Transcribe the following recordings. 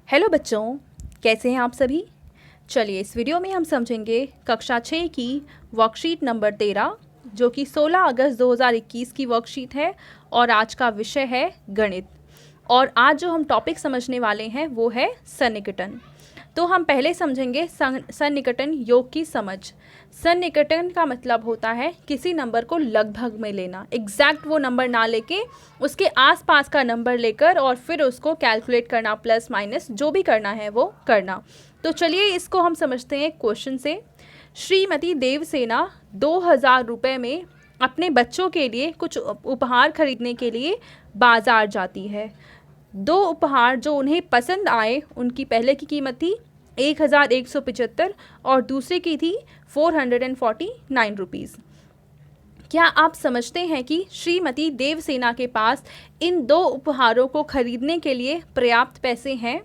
Hello बच्चों, कैसे हैं आप सभी। चलिए इस वीडियो में हम समझेंगे कक्षा 6 की वर्कशीट नंबर 13 जो कि 16 अगस्त 2021 की वर्कशीट है और आज का विषय है गणित। और आज जो हम टॉपिक समझने वाले हैं वो है सन्निकटन। तो हम पहले समझेंगे सन्निकटन योग की समझ। सन्निकटन का मतलब होता है किसी नंबर को लगभग में लेना, एग्जैक्ट वो नंबर ना लेके उसके आसपास का नंबर लेकर और फिर उसको कैलकुलेट करना, प्लस माइनस जो भी करना है वो करना। तो चलिए इसको हम समझते हैं क्वेश्चन से। श्रीमती देवसेना 2000 रुपये में अपने बच्चों के लिए कुछ उपहार खरीदने के लिए बाज़ार जाती है। दो उपहार जो उन्हें पसंद आए उनकी पहले की कीमत थी 1175 और दूसरे की थी 449 रुपीज़। क्या आप समझते हैं कि श्रीमती देवसेना के पास इन दो उपहारों को खरीदने के लिए पर्याप्त पैसे हैं?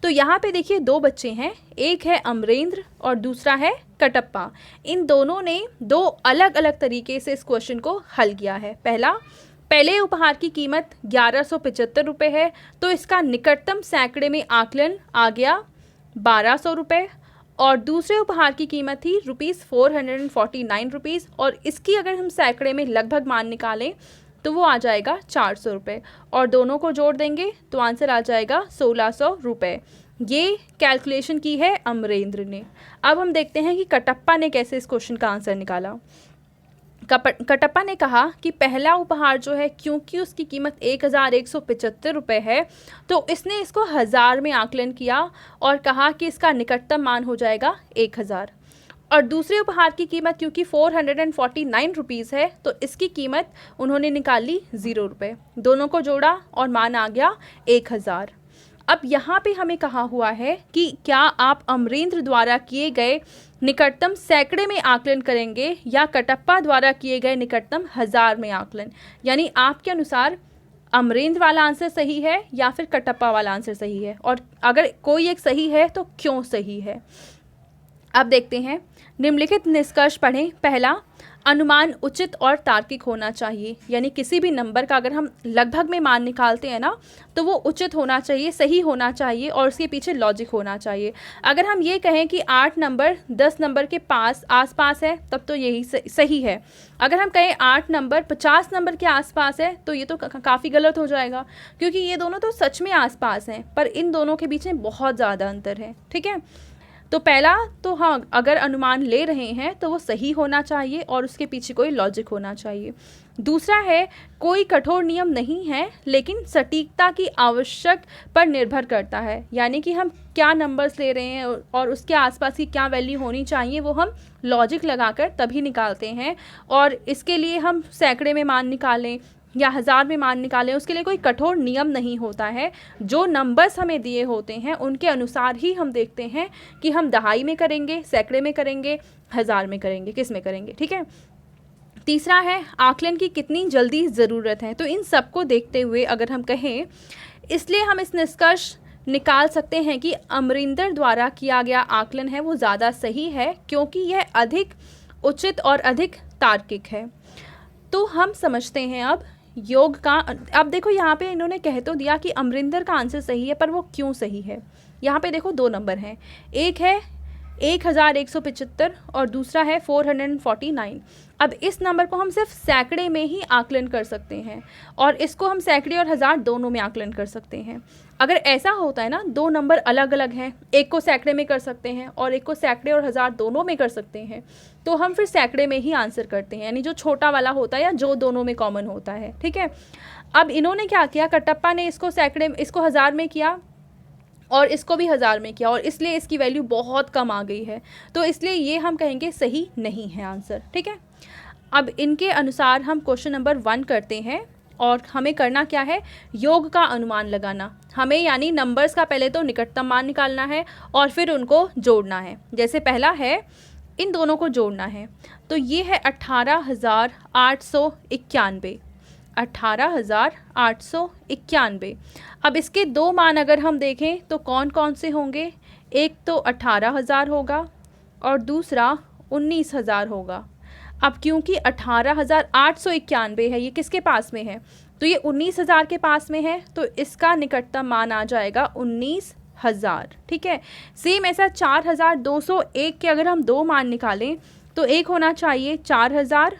तो यहाँ पे देखिए दो बच्चे हैं, एक है अमरेंद्र और दूसरा है कटप्पा। इन दोनों ने दो अलग अलग तरीके से इस क्वेश्चन को हल किया है। पहले उपहार की कीमत 1175 रुपये है, तो इसका निकटतम सैकड़े में आकलन आ गया 1200 रुपये। और दूसरे उपहार की कीमत थी ₹449 रुपीज़ और इसकी अगर हम सैकड़े में लगभग मान निकालें तो वो आ जाएगा 400 रुपये और दोनों को जोड़ देंगे तो आंसर आ जाएगा 1600 रुपये। ये कैलकुलेशन की है अमरेंद्र ने। अब हम देखते हैं कि कटप्पा ने कैसे इस क्वेश्चन का आंसर निकाला। कटप्पा ने कहा कि पहला उपहार जो है, क्योंकि उसकी कीमत 1175 रुपये है, तो इसने इसको 1000 में आकलन किया और कहा कि इसका निकटतम मान हो जाएगा 1000। और दूसरे उपहार की कीमत क्योंकि 449 रुपीज़ है, तो इसकी कीमत उन्होंने निकाल ली 0 रुपये। दोनों को जोड़ा और मान आ गया 1000। अब यहाँ पे हमें कहा हुआ है कि क्या आप अमरेंद्र द्वारा किए गए निकटतम सैकड़े में आकलन करेंगे या कटप्पा द्वारा किए गए निकटतम 1000 में आकलन। यानी आपके अनुसार अमरेंद्र वाला आंसर सही है या फिर कटप्पा वाला आंसर सही है, और अगर कोई एक सही है तो क्यों सही है। अब देखते हैं, निम्नलिखित निष्कर्ष पढ़ें। पहला, अनुमान उचित और तार्किक होना चाहिए, यानी किसी भी नंबर का अगर हम लगभग में मान निकालते हैं ना तो वो उचित होना चाहिए, सही होना चाहिए और उसके पीछे लॉजिक होना चाहिए। अगर हम ये कहें कि 8 नंबर 10 नंबर के आसपास है तब तो यही सही है। अगर हम कहें 8 नंबर 50 नंबर के आसपास है तो ये तो काफ़ी गलत हो जाएगा, क्योंकि ये दोनों तो सच में आसपास हैं पर इन दोनों के बीच में बहुत ज़्यादा अंतर है। ठीक है, तो पहला तो हाँ, अगर अनुमान ले रहे हैं तो वो सही होना चाहिए और उसके पीछे कोई लॉजिक होना चाहिए। दूसरा है, कोई कठोर नियम नहीं है लेकिन सटीकता की आवश्यक पर निर्भर करता है, यानी कि हम क्या नंबर्स ले रहे हैं और उसके आसपास की क्या वैल्यू होनी चाहिए वो हम लॉजिक लगाकर तभी निकालते हैं। और इसके लिए हम सैकड़े में मान निकालें या 1000 में मान निकालें, उसके लिए कोई कठोर नियम नहीं होता है। जो नंबर्स हमें दिए होते हैं उनके अनुसार ही हम देखते हैं कि हम दहाई में करेंगे, सैकड़े में करेंगे, 1000 में करेंगे, किस में करेंगे। ठीक है, तीसरा है, आकलन की कितनी जल्दी ज़रूरत है। तो इन सबको देखते हुए अगर हम कहें, इसलिए हम इस निष्कर्ष निकाल सकते हैं कि अमरिंदर द्वारा किया गया आकलन है वो ज़्यादा सही है, क्योंकि यह अधिक उचित और अधिक तार्किक है। तो हम समझते हैं अब योग का। अब देखो यहाँ पे इन्होंने कह तो दिया कि अमरिंदर का आंसर सही है, पर वो क्यों सही है। यहाँ पे देखो दो नंबर हैं, एक है 1175 और दूसरा है 449। अब इस नंबर को हम सिर्फ सैकड़े में ही आकलन कर सकते हैं और इसको हम सैकड़े और 1000 दोनों में आकलन कर सकते हैं। अगर ऐसा होता है ना, दो नंबर अलग अलग हैं, एक को सैकड़े में कर सकते हैं और एक को सैकड़े और 1000 दोनों में कर सकते हैं, तो हम फिर सैकड़े में ही आंसर करते हैं, यानी जो छोटा वाला होता है या जो दोनों में कॉमन होता है। ठीक है, अब इन्होंने क्या किया, कटप्पा ने इसको सैकड़े में, इसको 1000 में किया और इसको भी 1000 में किया और इसलिए इसकी वैल्यू बहुत कम आ गई है, तो इसलिए ये हम कहेंगे सही नहीं है आंसर। ठीक है, अब इनके अनुसार हम क्वेश्चन नंबर 1 करते हैं और हमें करना क्या है, योग का अनुमान लगाना। हमें यानी नंबर्स का पहले तो निकटतम मान निकालना है और फिर उनको जोड़ना है। जैसे पहला है, इन दोनों को जोड़ना है, तो ये है 18,891, 18,891। अब इसके दो मान अगर हम देखें तो कौन कौन से होंगे, एक तो 18,000 होगा और दूसरा 19,000 होगा। अब क्योंकि 18,891 है, ये किसके पास में है, तो ये 19,000 के पास में है, तो इसका निकटतम मान आ जाएगा 19 10,000। ठीक है, सेम ऐसा 4,201 के अगर हम दो मान निकालें तो एक होना चाहिए 4,000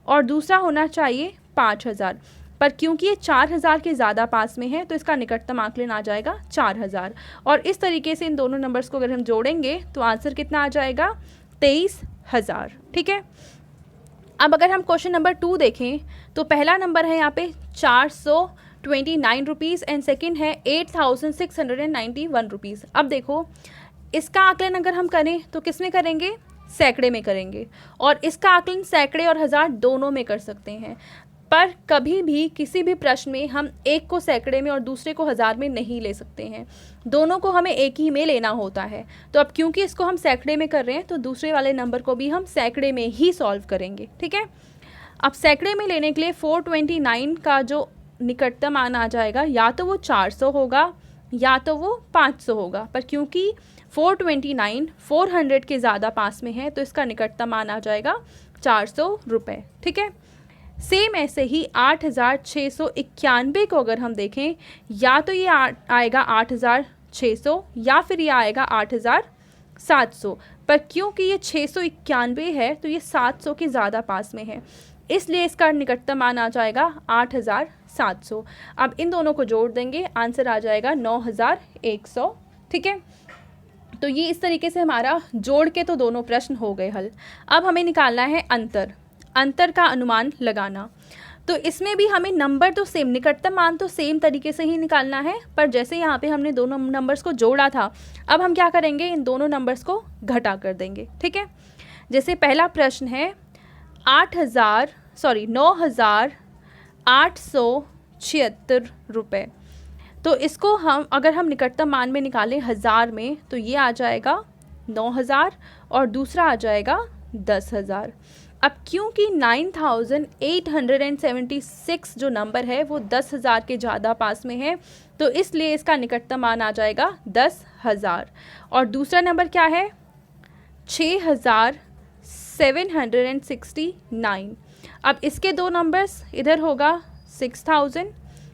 और दूसरा होना चाहिए 5,000, पर क्योंकि ये 4,000 के ज़्यादा पास में है तो इसका निकटतम आकलन आ जाएगा 4,000। और इस तरीके से इन दोनों नंबर्स को अगर हम जोड़ेंगे तो आंसर कितना आ जाएगा 23,000। ठीक है, अब अगर हम क्वेश्चन नंबर 2 देखें तो पहला नंबर है यहाँ पे 429 रुपीज़ एंड सेकेंड है 8,691 रुपीज़। अब देखो इसका आकलन अगर हम करें तो किस में करेंगे, सैकड़े में करेंगे, और इसका आकलन सैकड़े और हज़ार दोनों में कर सकते हैं, पर कभी भी किसी भी प्रश्न में हम एक को सैकड़े में और दूसरे को हज़ार में नहीं ले सकते हैं, दोनों को हमें एक ही में लेना होता है। तो अब क्योंकि इसको हम सैकड़े में कर रहे हैं तो दूसरे वाले नंबर को भी हम सैकड़े में ही सॉल्व करेंगे। ठीक है, अब सैकड़े में लेने के लिए 429 का जो निकटतम मान आ जाएगा या तो वो 400 होगा या तो वो 500 होगा, पर क्योंकि 429 400 के ज़्यादा पास में है तो इसका निकटतम मान आ जाएगा 400 रुपये। ठीक है, सेम ऐसे ही 8,691 को अगर हम देखें या तो ये आएगा 8,600 या फिर ये आएगा 8,700, पर क्योंकि ये 691 है तो ये 700 के ज़्यादा पास में है, इसलिए इसका निकटतम मान आ जाएगा 8,700। अब इन दोनों को जोड़ देंगे, आंसर आ जाएगा 9,100। ठीक है, तो ये इस तरीके से हमारा जोड़ के तो दोनों प्रश्न हो गए हल। अब हमें निकालना है अंतर का अनुमान लगाना। तो इसमें भी हमें नंबर तो सेम, निकटतम मान तो सेम तरीके से ही निकालना है, पर जैसे यहाँ पे हमने दोनों नंबर्स को जोड़ा था, अब हम क्या करेंगे, इन दोनों नंबर्स को घटा कर देंगे। ठीक है, जैसे पहला प्रश्न है 9,876 रुपये, तो इसको हम अगर हम निकटतम मान में निकालें हज़ार में तो ये आ जाएगा 9,000 और दूसरा आ जाएगा 10,000। अब क्योंकि 9,876 जो नंबर है वो 10,000 के ज़्यादा पास में है तो इसलिए इसका निकटतम मान आ जाएगा 10,000। और दूसरा नंबर क्या है 6,769। अब इसके दो नंबर्स, इधर होगा 6,000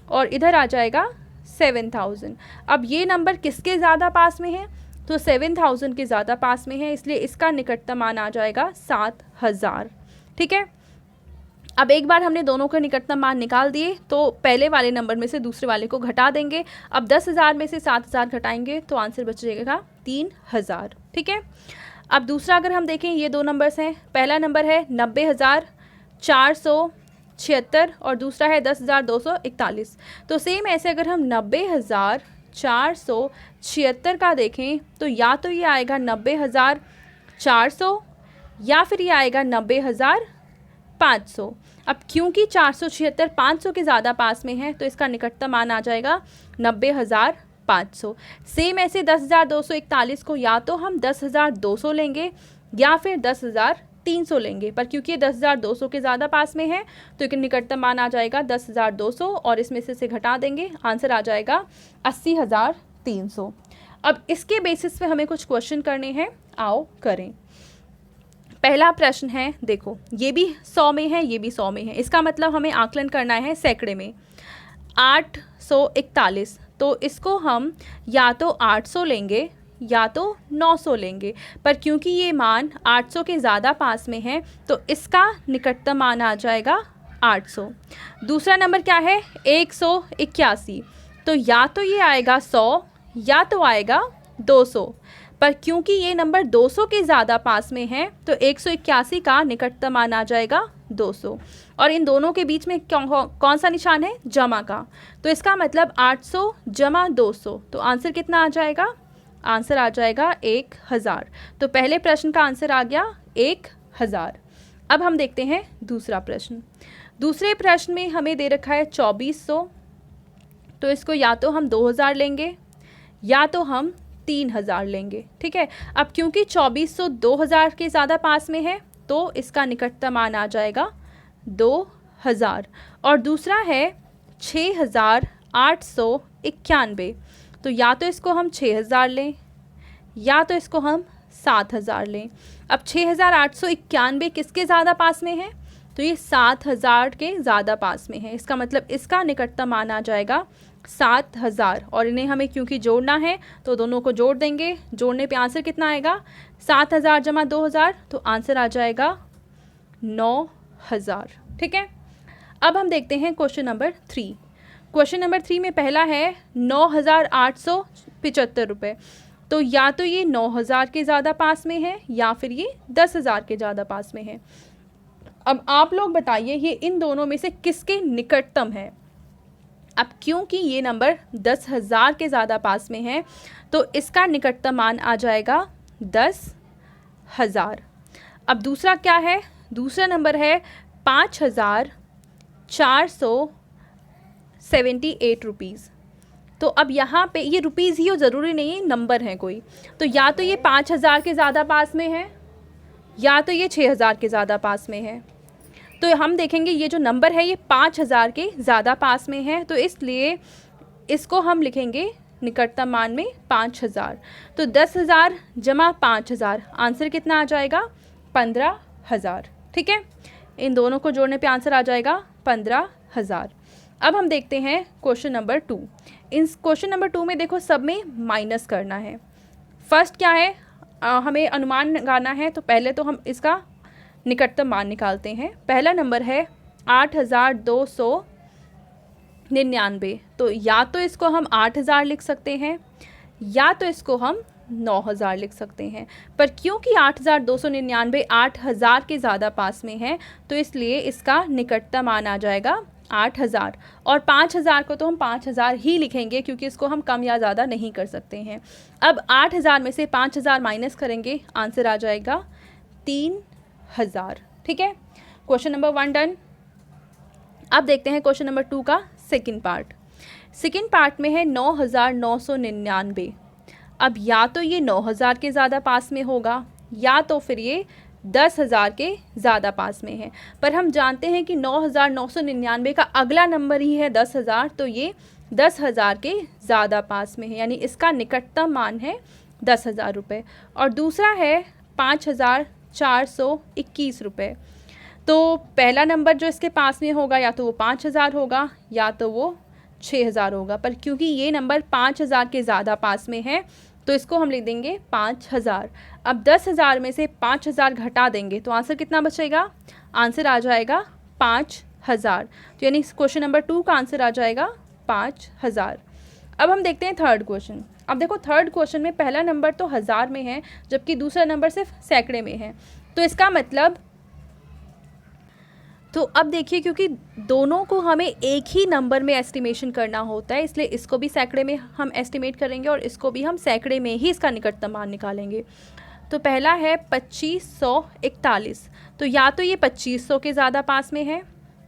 और इधर आ जाएगा 7,000। अब ये नंबर किसके ज़्यादा पास में है, तो 7,000 के ज़्यादा पास में है, इसलिए इसका निकटतम मान आ जाएगा 7,000। ठीक है, अब एक बार हमने दोनों के निकटतम मान निकाल दिए तो पहले वाले नंबर में से दूसरे वाले को घटा देंगे। अब 10,000 में से 7,000 घटाएंगे तो आंसर बचेगा 3,000। ठीक है, अब दूसरा अगर हम देखें, ये दो नंबर्स हैं, पहला नंबर है 90,476 और दूसरा है 10,241। तो सेम ऐसे अगर हम 90,476 का देखें तो या तो ये आएगा 90,400 या फिर ये आएगा 90,500। अब क्योंकि 476 500 के ज़्यादा पास में है तो इसका निकटतम मान आ जाएगा 90,500। सेम ऐसे 10,241 को या तो हम 10,200 लेंगे या फिर 10,300 लेंगे, पर क्योंकि ये 10,200 के ज़्यादा पास में है तो एक निकटतम मान आ जाएगा 10,200 और इसमें से घटा देंगे, आंसर आ जाएगा 80,300। अब इसके बेसिस पे हमें कुछ क्वेश्चन करने हैं, आओ करें। पहला प्रश्न है, देखो ये भी 100 में है, ये भी 100 में है, इसका मतलब हमें आकलन करना है सैकड़े में। 841, तो इसको हम या तो 800 लेंगे या तो 900 लेंगे, पर क्योंकि ये मान 800 के ज़्यादा पास में है तो इसका निकटतम मान आ जाएगा 800। दूसरा नंबर क्या है 181, तो या तो ये आएगा 100 या तो आएगा 200, पर क्योंकि ये नंबर 200 के ज़्यादा पास में है तो 181 का निकटतम मान आ जाएगा 200, और इन दोनों के बीच में कौन सा निशान है, जमा का, तो इसका मतलब 800 जमा 200, तो आंसर कितना आ जाएगा, आंसर आ जाएगा 1,000। तो पहले प्रश्न का आंसर आ गया 1,000। अब हम देखते हैं दूसरा प्रश्न। दूसरे प्रश्न में हमें दे रखा है 2400, तो इसको या तो हम 2,000 लेंगे या तो हम 3,000 लेंगे। ठीक है, अब क्योंकि 2400 2,000 के ज़्यादा पास में है तो इसका निकटतम मान आ जाएगा 2,000, और दूसरा है 6,891, तो या तो इसको हम 6,000 लें या तो इसको हम 7,000 लें। अब 6,891 किसके ज़्यादा पास में है, तो ये 7,000 के ज़्यादा पास में है, इसका मतलब इसका निकटतम मान आ जाएगा 7,000 और इन्हें हमें क्योंकि जोड़ना है तो दोनों को जोड़ देंगे। जोड़ने पे आंसर कितना आएगा? 7,000 जमा 2,000, तो आंसर आ जाएगा 9,000। ठीक है, अब हम देखते हैं क्वेश्चन नंबर 3। क्वेश्चन नंबर 3 में पहला है 9,875 रुपये। तो या तो ये 9,000 के ज़्यादा पास में है या फिर ये 10,000 के ज़्यादा पास में है। अब आप लोग बताइए ये इन दोनों में से किसके निकटतम है। अब क्योंकि ये नंबर 10,000 के ज़्यादा पास में है तो इसका निकटतम मान आ जाएगा 10,000। अब दूसरा क्या है? दूसरा नंबर है 5,478 रुपीज़। तो अब यहाँ पे ये रुपीज़ ही हो, ज़रूरी नहीं है नंबर है कोई। तो या तो ये 5,000 के ज़्यादा पास में है या तो ये 6,000 के ज़्यादा पास में है। तो हम देखेंगे ये जो नंबर है ये 5,000 के ज़्यादा पास में है, तो इसलिए इसको हम लिखेंगे निकटतम मान में 5,000। तो 10,000 जमा 5,000, आंसर कितना आ जाएगा? 15,000। ठीक है, इन दोनों को जोड़ने पे आंसर आ जाएगा 15,000। अब हम देखते हैं क्वेश्चन नंबर 2। इन क्वेश्चन नंबर 2 में देखो सब में माइनस करना है। फर्स्ट क्या है? हमें अनुमान लगाना है, तो पहले तो हम इसका निकटतम मान निकालते हैं। पहला नंबर है 8,299। तो या तो इसको हम 8,000 लिख सकते हैं या तो इसको हम 9,000 लिख सकते हैं। पर क्योंकि 8,299 8,000 के ज़्यादा पास में है तो इसलिए इसका निकटतम मान आ जाएगा 8,000। और 5,000 को तो हम 5,000 ही लिखेंगे क्योंकि इसको हम कम या ज़्यादा नहीं कर सकते हैं। अब 8,000 में से 5,000 माइनस करेंगे, आंसर आ जाएगा 3,000। ठीक है, क्वेश्चन नंबर 1 डन। अब देखते हैं क्वेश्चन नंबर 2 का सेकंड पार्ट। सेकंड पार्ट में है 9,999। अब या तो ये 9,000 के ज़्यादा पास में होगा या तो फिर ये 10,000 के ज़्यादा पास में है। पर हम जानते हैं कि 9,999 का अगला नंबर ही है 10,000, तो ये 10,000 के ज़्यादा पास में है, यानी इसका निकटतम मान है 10,000 रुपये। और दूसरा है 5,421 रुपये। तो पहला नंबर जो इसके पास में होगा या तो वो 5,000 होगा या तो वो 6,000 होगा। पर क्योंकि ये नंबर 5,000 के ज़्यादा पास में है तो इसको हम लिख देंगे 5,000। अब 10,000 में से 5,000 घटा देंगे तो आंसर कितना बचेगा? आंसर आ जाएगा 5,000। तो यानी क्वेश्चन नंबर 2 का आंसर आ जाएगा 5,000। अब हम देखते हैं थर्ड क्वेश्चन। अब देखो थर्ड क्वेश्चन में पहला नंबर तो 1000 में है जबकि दूसरा नंबर सिर्फ सैकड़े में है। तो इसका मतलब, तो अब देखिए क्योंकि दोनों को हमें एक ही नंबर में एस्टिमेशन करना होता है इसलिए इसको भी सैकड़े में हम एस्टिमेट करेंगे और इसको भी हम सैकड़े में ही इसका निकटतम मान निकालेंगे। तो पहला है 2541। तो या तो ये 2500 के ज़्यादा पास में है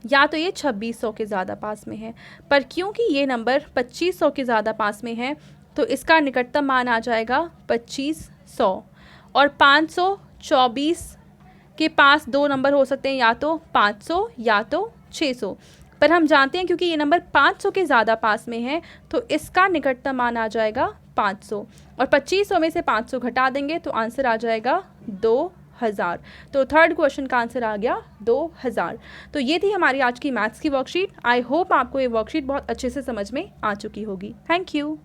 या तो ये 2600 के ज़्यादा पास में है। पर क्योंकि ये नंबर 2500 के ज़्यादा पास में है तो इसका निकटतम मान आ जाएगा 2500। और 524 के पास दो नंबर हो सकते हैं, या तो 500 या तो 600। पर हम जानते हैं क्योंकि ये नंबर 500 के ज़्यादा पास में है तो इसका निकटतम मान आ जाएगा 500। और 2500 में से 500 घटा देंगे तो आंसर आ जाएगा 2,000। तो थर्ड क्वेश्चन का आंसर आ गया 2,000। तो ये थी हमारी आज की मैथ्स की वर्कशीट। आई होप आपको ये वर्कशीट बहुत अच्छे से समझ में आ चुकी होगी। Thank you.